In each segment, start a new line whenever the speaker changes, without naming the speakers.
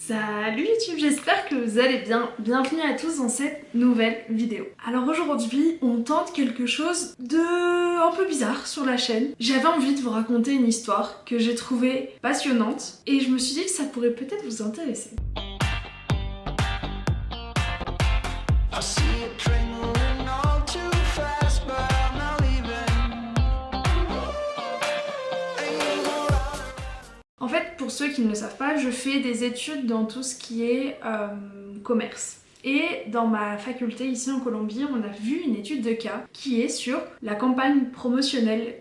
Salut YouTube, j'espère que vous allez bien. Bienvenue à tous dans cette nouvelle vidéo. Alors aujourd'hui, on tente quelque chose de un peu bizarre sur la chaîne. J'avais envie de vous raconter une histoire que j'ai trouvée passionnante et je me suis dit que ça pourrait peut-être vous intéresser. En fait, pour ceux qui ne le savent pas, je fais des études dans tout ce qui est commerce. Et dans ma faculté ici en Colombie, on a vu une étude de cas qui est sur la campagne promotionnelle,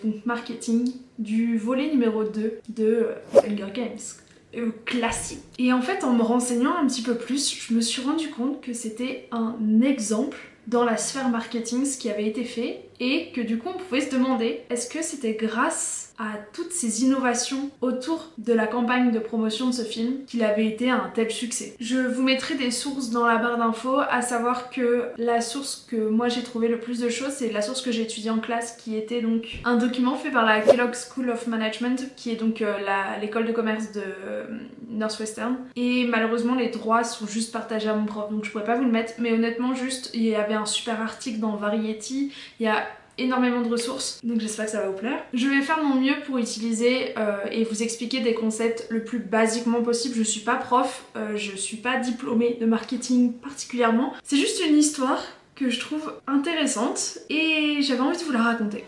donc marketing, du volet numéro 2 de Hunger Games. Classique. Et en fait, en me renseignant un petit peu plus, je me suis rendu compte que c'était un exemple dans la sphère marketing ce qui avait été fait et que du coup on pouvait se demander est-ce que c'était grâce à toutes ces innovations autour de la campagne de promotion de ce film qu'il avait été un tel succès. Je vous mettrai des sources dans la barre d'infos, à savoir que la source que moi j'ai trouvé le plus de choses, c'est la source que j'ai étudiée en classe qui était donc un document fait par la Kellogg School of Management qui est donc l'école de commerce de Northwestern, et malheureusement les droits sont juste partagés à mon prof donc je pourrais pas vous le mettre, mais honnêtement juste il y avait un super article dans Variety, il y a énormément de ressources, donc j'espère que ça va vous plaire. Je vais faire mon mieux pour utiliser et vous expliquer des concepts le plus basiquement possible. Je suis pas prof, je suis pas diplômée de marketing particulièrement. C'est juste une histoire que je trouve intéressante et j'avais envie de vous la raconter.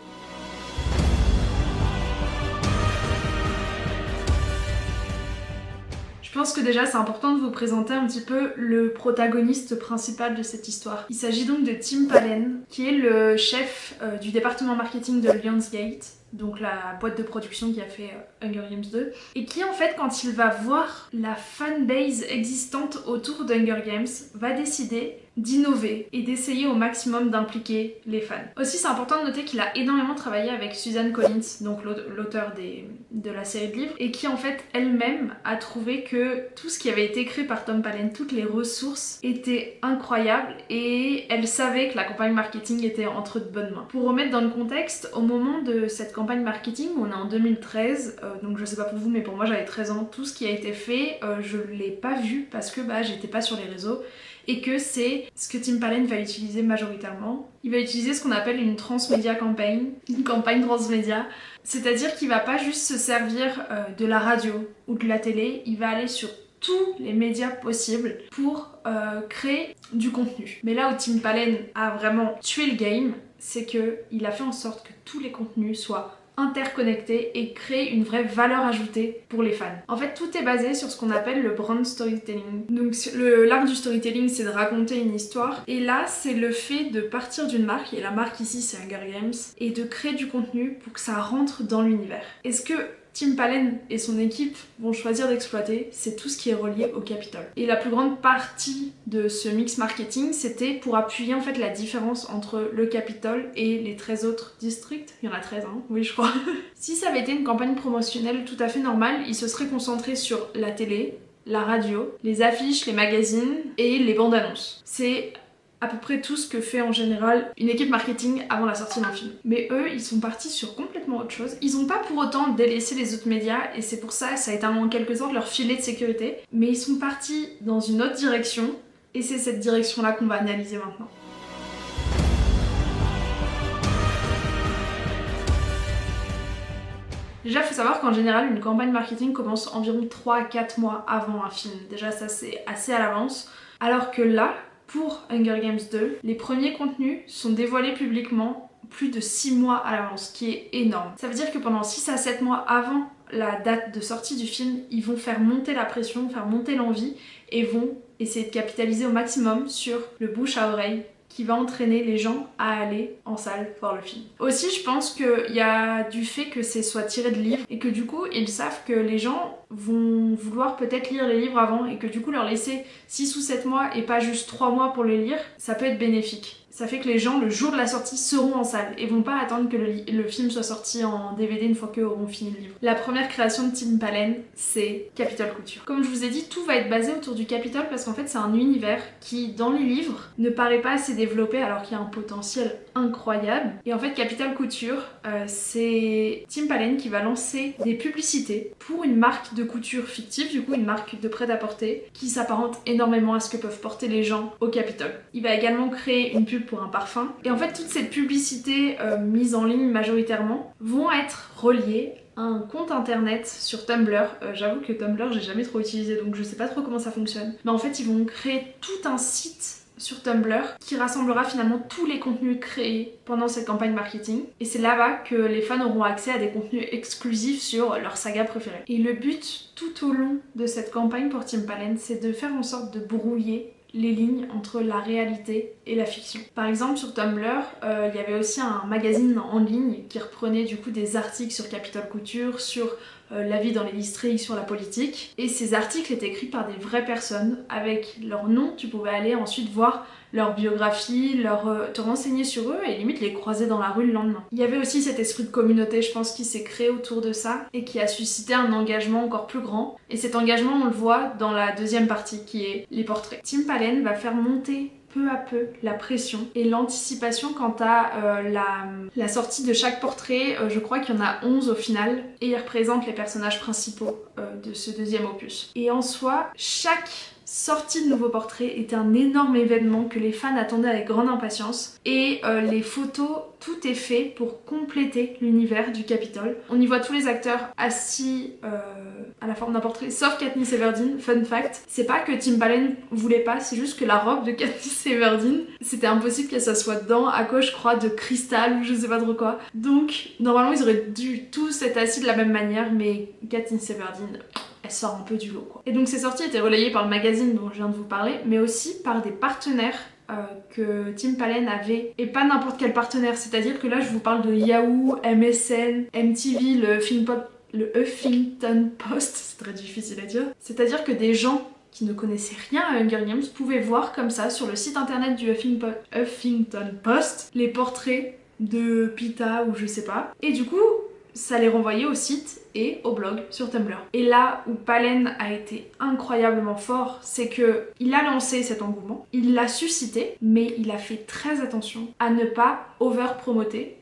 Je pense que déjà c'est important de vous présenter un petit peu le protagoniste principal de cette histoire. Il s'agit donc de Tim Palen, qui est le chef du département marketing de Lionsgate, donc la boîte de production qui a fait Hunger Games 2, et qui en fait quand il va voir la fanbase existante autour d'Hunger Games, va décider d'innover et d'essayer au maximum d'impliquer les fans. Aussi c'est important de noter qu'il a énormément travaillé avec Suzanne Collins, donc l'auteur de la série de livres, et qui en fait elle-même a trouvé que tout ce qui avait été créé par Tom Palen, toutes les ressources étaient incroyables et elle savait que la campagne marketing était entre de bonnes mains. Pour remettre dans le contexte, au moment de cette campagne marketing, on est en 2013, donc je sais pas pour vous mais pour moi j'avais 13 ans, tout ce qui a été fait, je l'ai pas vu parce que j'étais pas sur les réseaux, et que c'est ce que Tim Palen va utiliser majoritairement. Il va utiliser ce qu'on appelle une transmédia campaign, une campagne transmédia, c'est-à-dire qu'il va pas juste se servir de la radio ou de la télé, il va aller sur tous les médias possibles pour créer du contenu. Mais là où Tim Palen a vraiment tué le game, c'est qu'il a fait en sorte que tous les contenus soient interconnectés et créer une vraie valeur ajoutée pour les fans. En fait, tout est basé sur ce qu'on appelle le brand storytelling. Donc l'art du storytelling, c'est de raconter une histoire, et là, c'est le fait de partir d'une marque, et la marque ici, c'est Hunger Games, et de créer du contenu pour que ça rentre dans l'univers. Est-ce que Tim Palen et son équipe vont choisir d'exploiter, c'est tout ce qui est relié au Capitole. Et la plus grande partie de ce mix marketing, c'était pour appuyer en fait la différence entre le Capitole et les 13 autres districts. Il y en a 13, hein, oui je crois. Si ça avait été une campagne promotionnelle tout à fait normale, il se serait concentré sur la télé, la radio, les affiches, les magazines et les bandes annonces. C'est à peu près tout ce que fait en général une équipe marketing avant la sortie d'un film. Mais eux, ils sont partis sur complètement autre chose. Ils n'ont pas pour autant délaissé les autres médias, et c'est pour ça a été en quelque sorte leur filet de sécurité. Mais ils sont partis dans une autre direction, et c'est cette direction-là qu'on va analyser maintenant. Déjà, il faut savoir qu'en général, une campagne marketing commence environ 3 à 4 mois avant un film. Déjà, ça c'est assez à l'avance. Alors que là, pour Hunger Games 2, les premiers contenus sont dévoilés publiquement plus de 6 mois à l'avance, ce qui est énorme. Ça veut dire que pendant 6 à 7 mois avant la date de sortie du film, ils vont faire monter la pression, faire monter l'envie, et vont essayer de capitaliser au maximum sur le bouche à oreille qui va entraîner les gens à aller en salle voir le film. Aussi, je pense qu'il y a du fait que c'est soit tiré de livres et que du coup, ils savent que les gens vont vouloir peut-être lire les livres avant, et que du coup, leur laisser 6 ou 7 mois et pas juste 3 mois pour les lire, ça peut être bénéfique. Ça fait que les gens, le jour de la sortie, seront en salle et vont pas attendre que le film soit sorti en DVD une fois qu'eux auront fini le livre. La première création de Tim Palen, c'est Capitol Couture. Comme je vous ai dit, tout va être basé autour du Capitole parce qu'en fait c'est un univers qui, dans les livres, ne paraît pas assez développé alors qu'il y a un potentiel incroyable. Et en fait, Capitol Couture, c'est Tim Palen qui va lancer des publicités pour une marque de couture fictive, du coup une marque de prêt-à-porter, qui s'apparente énormément à ce que peuvent porter les gens au Capitole. Il va également créer une pub pour un parfum. Et en fait, toutes ces publicités mises en ligne majoritairement vont être reliées à un compte internet sur Tumblr. J'avoue que Tumblr, j'ai jamais trop utilisé, donc je sais pas trop comment ça fonctionne. Mais en fait, ils vont créer tout un site sur Tumblr qui rassemblera finalement tous les contenus créés pendant cette campagne marketing. Et c'est là-bas que les fans auront accès à des contenus exclusifs sur leur saga préférée. Et le but tout au long de cette campagne pour Tim Palen, c'est de faire en sorte de brouiller les lignes entre la réalité et la fiction. Par exemple, sur Tumblr, il y avait aussi un magazine en ligne qui reprenait du coup des articles sur Capitol Couture, sur la vie dans les districts, sur la politique. Et ces articles étaient écrits par des vraies personnes avec leur nom. Tu pouvais aller ensuite voir leur biographie, te renseigner sur eux et limite les croiser dans la rue le lendemain. Il y avait aussi cet esprit de communauté, je pense, qui s'est créé autour de ça et qui a suscité un engagement encore plus grand. Et cet engagement, on le voit dans la deuxième partie qui est les portraits. Tim Palen va faire monter peu à peu la pression et l'anticipation quant à la sortie de chaque portrait. Je crois qu'il y en a 11 au final et ils représentent les personnages principaux de ce deuxième opus. Et en soi, chaque sortie de nouveaux portraits était un énorme événement que les fans attendaient avec grande impatience et les photos, tout est fait pour compléter l'univers du Capitole. On y voit tous les acteurs assis à la forme d'un portrait, sauf Katniss Everdeen. Fun fact, c'est pas que Tim Palen voulait pas, c'est juste que la robe de Katniss Everdeen, c'était impossible qu'elle soit dedans, à cause je crois de cristal ou je sais pas trop quoi. Donc normalement ils auraient dû tous être assis de la même manière, mais Katniss Everdeen, elle sort un peu du lot quoi. Et donc ces sorties étaient relayées par le magazine dont je viens de vous parler, mais aussi par des partenaires que Tim Palen avait, et pas n'importe quel partenaire, c'est-à-dire que là je vous parle de Yahoo, MSN, MTV, le Huffington Post, c'est très difficile à dire, c'est-à-dire que des gens qui ne connaissaient rien à Hunger Games pouvaient voir comme ça sur le site internet du Huffington Post les portraits de Pita ou je sais pas, et du coup ça les renvoyait au site et au blog sur Tumblr. Et là où Palen a été incroyablement fort, c'est que il a lancé cet engouement, il l'a suscité, mais il a fait très attention à ne pas over-promoter,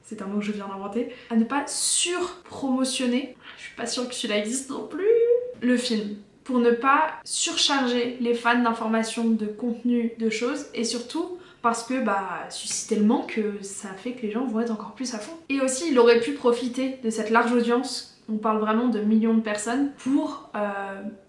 c'est un mot que je viens d'inventer, à ne pas sur-promotionner, je suis pas sûre que celui-là existe non plus, le film. Pour ne pas surcharger les fans d'informations, de contenu, de choses, et surtout parce que susciter le manque, ça fait que les gens vont être encore plus à fond. Et aussi, il aurait pu profiter de cette large audience, on parle vraiment de millions de personnes, pour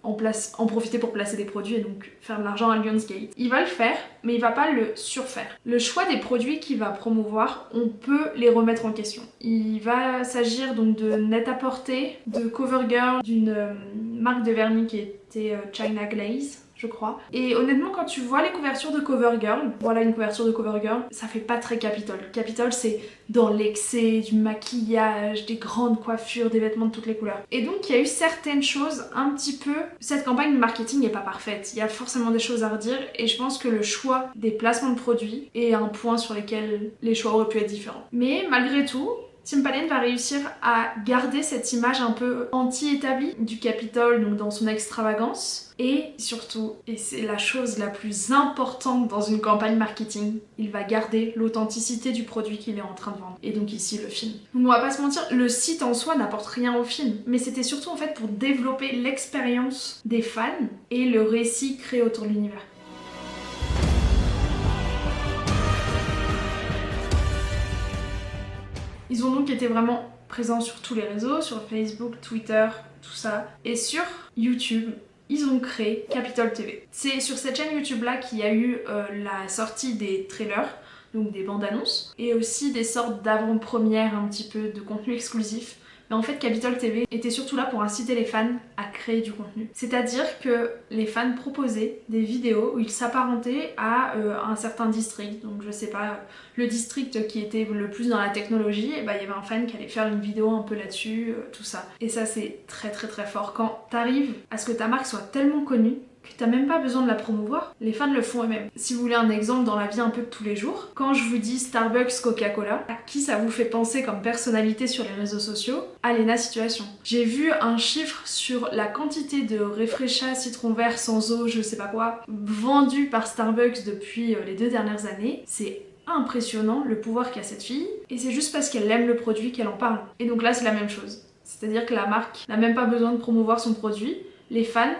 en profiter pour placer des produits et donc faire de l'argent à Lionsgate. Il va le faire, mais il va pas le surfaire. Le choix des produits qu'il va promouvoir, on peut les remettre en question. Il va s'agir donc de Net-à-Porter, de CoverGirl, d'une marque de vernis qui était China Glaze, je crois. Et honnêtement, quand tu vois les couvertures de CoverGirl, voilà une couverture de CoverGirl, ça fait pas très Capitole. Capitole, c'est dans l'excès, du maquillage, des grandes coiffures, des vêtements de toutes les couleurs. Et donc, il y a eu certaines choses un petit peu... Cette campagne de marketing n'est pas parfaite. Il y a forcément des choses à redire et je pense que le choix des placements de produits est un point sur lequel les choix auraient pu être différents. Mais malgré tout, Tim Palen va réussir à garder cette image un peu anti-établie du Capitole, donc dans son extravagance. Et surtout, et c'est la chose la plus importante dans une campagne marketing, il va garder l'authenticité du produit qu'il est en train de vendre. Et donc ici, le film. Donc on va pas se mentir, le site en soi n'apporte rien au film, mais c'était surtout en fait pour développer l'expérience des fans et le récit créé autour de l'univers. Ils ont donc été vraiment présents sur tous les réseaux, sur Facebook, Twitter, tout ça. Et sur YouTube, ils ont créé Capitol TV. C'est sur cette chaîne YouTube là qu'il y a eu la sortie des trailers, donc des bandes annonces, et aussi des sortes d'avant-premières un petit peu de contenu exclusif. Mais en fait, Capitol TV était surtout là pour inciter les fans à créer du contenu. C'est-à-dire que les fans proposaient des vidéos où ils s'apparentaient à un certain district. Donc je sais pas, le district qui était le plus dans la technologie, et il y avait un fan qui allait faire une vidéo un peu là-dessus, tout ça. Et ça c'est très très très fort. Quand t'arrives à ce que ta marque soit tellement connue que t'as même pas besoin de la promouvoir, les fans le font eux-mêmes. Si vous voulez un exemple dans la vie un peu de tous les jours, quand je vous dis Starbucks, Coca-Cola, à qui ça vous fait penser comme personnalité sur les réseaux sociaux? À Lena Situation. J'ai vu un chiffre sur la quantité de Refresha citron vert sans eau, je sais pas quoi, vendu par Starbucks depuis les 2 dernières années. C'est impressionnant le pouvoir qu'a cette fille, et c'est juste parce qu'elle aime le produit qu'elle en parle. Et donc là c'est la même chose. C'est-à-dire que la marque n'a même pas besoin de promouvoir son produit, les fans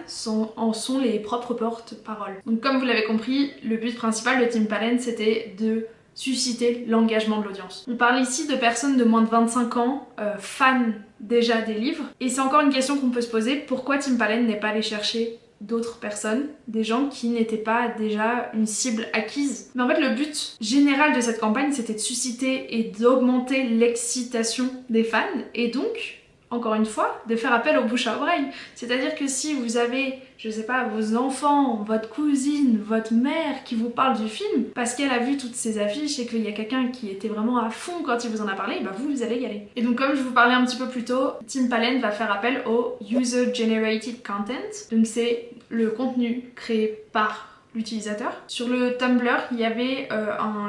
en sont les propres porte-paroles. Donc comme vous l'avez compris, le but principal de Tim Palen c'était de susciter l'engagement de l'audience. On parle ici de personnes de moins de 25 ans, fans déjà des livres, et c'est encore une question qu'on peut se poser, pourquoi Tim Palen n'est pas allé chercher d'autres personnes, des gens qui n'étaient pas déjà une cible acquise. Mais en fait le but général de cette campagne c'était de susciter et d'augmenter l'excitation des fans, et donc encore une fois, de faire appel au bouche à oreille. C'est-à-dire que si vous avez, je sais pas, vos enfants, votre cousine, votre mère qui vous parle du film, parce qu'elle a vu toutes ces affiches et qu'il y a quelqu'un qui était vraiment à fond quand il vous en a parlé, bah vous allez y aller. Et donc comme je vous parlais un petit peu plus tôt, Tim Palen va faire appel au User Generated Content. Donc c'est le contenu créé par l'utilisateur. Sur le Tumblr, il y avait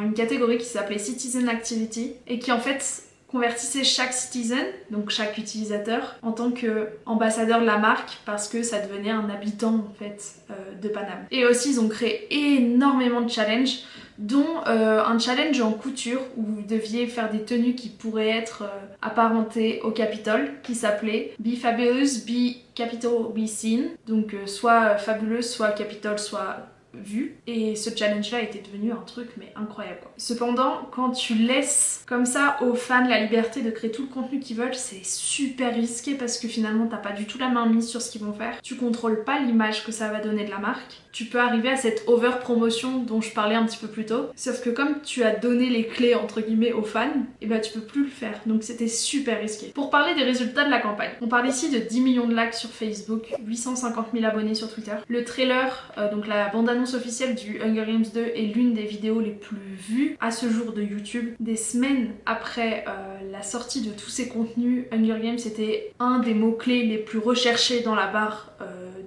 une catégorie qui s'appelait Citizen Activity et qui en fait convertissait chaque citizen, donc chaque utilisateur, en tant qu'ambassadeur de la marque parce que ça devenait un habitant en fait de Paname. Et aussi ils ont créé énormément de challenges, dont un challenge en couture où vous deviez faire des tenues qui pourraient être apparentées au Capitole, qui s'appelait Be Fabulous, Be Capitol, Be Seen, donc soit fabuleuse, soit Capitole, soit vu, et ce challenge là était devenu un truc mais incroyable quoi. Cependant quand tu laisses comme ça aux fans la liberté de créer tout le contenu qu'ils veulent, c'est super risqué parce que finalement t'as pas du tout la main mise sur ce qu'ils vont faire, tu contrôles pas l'image que ça va donner de la marque, tu peux arriver à cette over promotion dont je parlais un petit peu plus tôt, sauf que comme tu as donné les clés entre guillemets aux fans, et bah tu peux plus le faire, donc c'était super risqué. Pour parler des résultats de la campagne, on parle ici de 10 millions de likes sur Facebook, 850 000 abonnés sur Twitter, le trailer, donc la bande-annonce officielle du Hunger Games 2 est l'une des vidéos les plus vues à ce jour de YouTube. Des semaines après la sortie de tous ces contenus, Hunger Games était un des mots-clés les plus recherchés dans la barre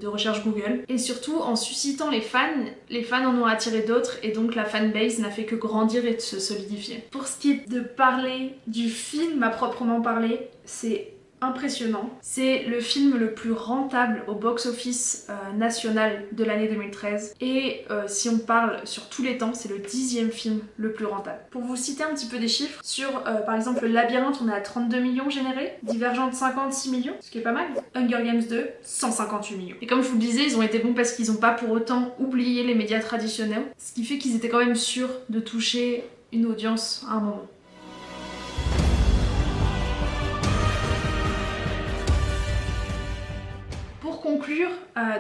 de recherche Google. Et surtout en suscitant les fans en ont attiré d'autres et donc la fanbase n'a fait que grandir et de se solidifier. Pour ce qui est de parler du film à proprement parler, c'est impressionnant. C'est le film le plus rentable au box-office national de l'année 2013 et si on parle sur tous les temps, c'est le 10e film le plus rentable. Pour vous citer un petit peu des chiffres, sur par exemple le Labyrinthe, on est à 32 millions générés, Divergente 56 millions, ce qui est pas mal. Hunger Games 2, 158 millions. Et comme je vous le disais, ils ont été bons parce qu'ils n'ont pas pour autant oublié les médias traditionnels, ce qui fait qu'ils étaient quand même sûrs de toucher une audience à un moment. Pour conclure,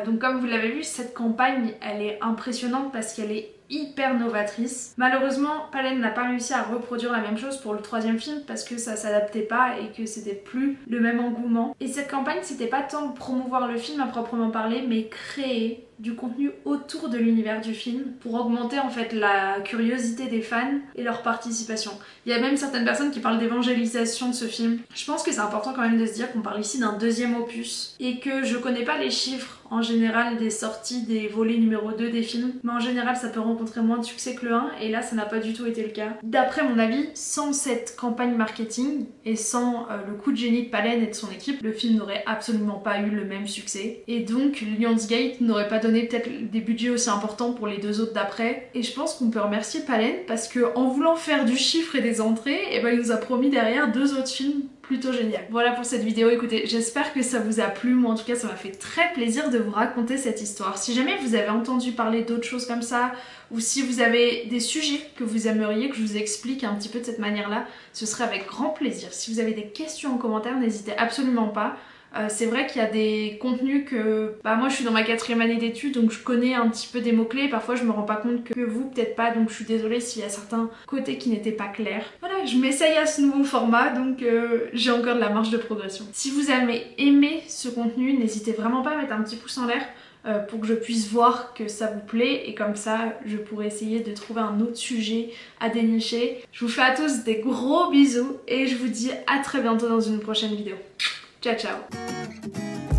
donc comme vous l'avez vu, cette campagne elle est impressionnante parce qu'elle est hyper novatrice. Malheureusement, Palen n'a pas réussi à reproduire la même chose pour le 3e film parce que ça s'adaptait pas et que c'était plus le même engouement. Et cette campagne, c'était pas tant promouvoir le film à proprement parler, mais créer du contenu autour de l'univers du film pour augmenter en fait la curiosité des fans et leur participation. Il y a même certaines personnes qui parlent d'évangélisation de ce film. Je pense que c'est important quand même de se dire qu'on parle ici d'un 2e opus et que je connais pas les chiffres en général des sorties des volets numéro 2 des films, mais en général ça peut rencontrer moins de succès que le 1 et là ça n'a pas du tout été le cas. D'après mon avis, sans cette campagne marketing et sans le coup de génie de Palen et de son équipe, le film n'aurait absolument pas eu le même succès et donc Lionsgate n'aurait pas donné peut-être des budgets aussi importants pour les 2 autres d'après, et je pense qu'on peut remercier Palen parce que en voulant faire du chiffre et des entrées, et ben il nous a promis derrière 2 autres films plutôt génial. Voilà pour cette vidéo, écoutez, j'espère que ça vous a plu, moi en tout cas ça m'a fait très plaisir de vous raconter cette histoire. Si jamais vous avez entendu parler d'autres choses comme ça, ou si vous avez des sujets que vous aimeriez que je vous explique un petit peu de cette manière-là, ce serait avec grand plaisir. Si vous avez des questions en commentaire, n'hésitez absolument pas. C'est vrai qu'il y a des contenus que moi je suis dans ma 4e année d'études donc je connais un petit peu des mots-clés, parfois je me rends pas compte que vous peut-être pas, donc je suis désolée s'il y a certains côtés qui n'étaient pas clairs. Voilà, je m'essaye à ce nouveau format donc j'ai encore de la marge de progression. Si vous avez aimé ce contenu, n'hésitez vraiment pas à mettre un petit pouce en l'air pour que je puisse voir que ça vous plaît et comme ça je pourrai essayer de trouver un autre sujet à dénicher. Je vous fais à tous des gros bisous et je vous dis à très bientôt dans une prochaine vidéo. Ciao ciao.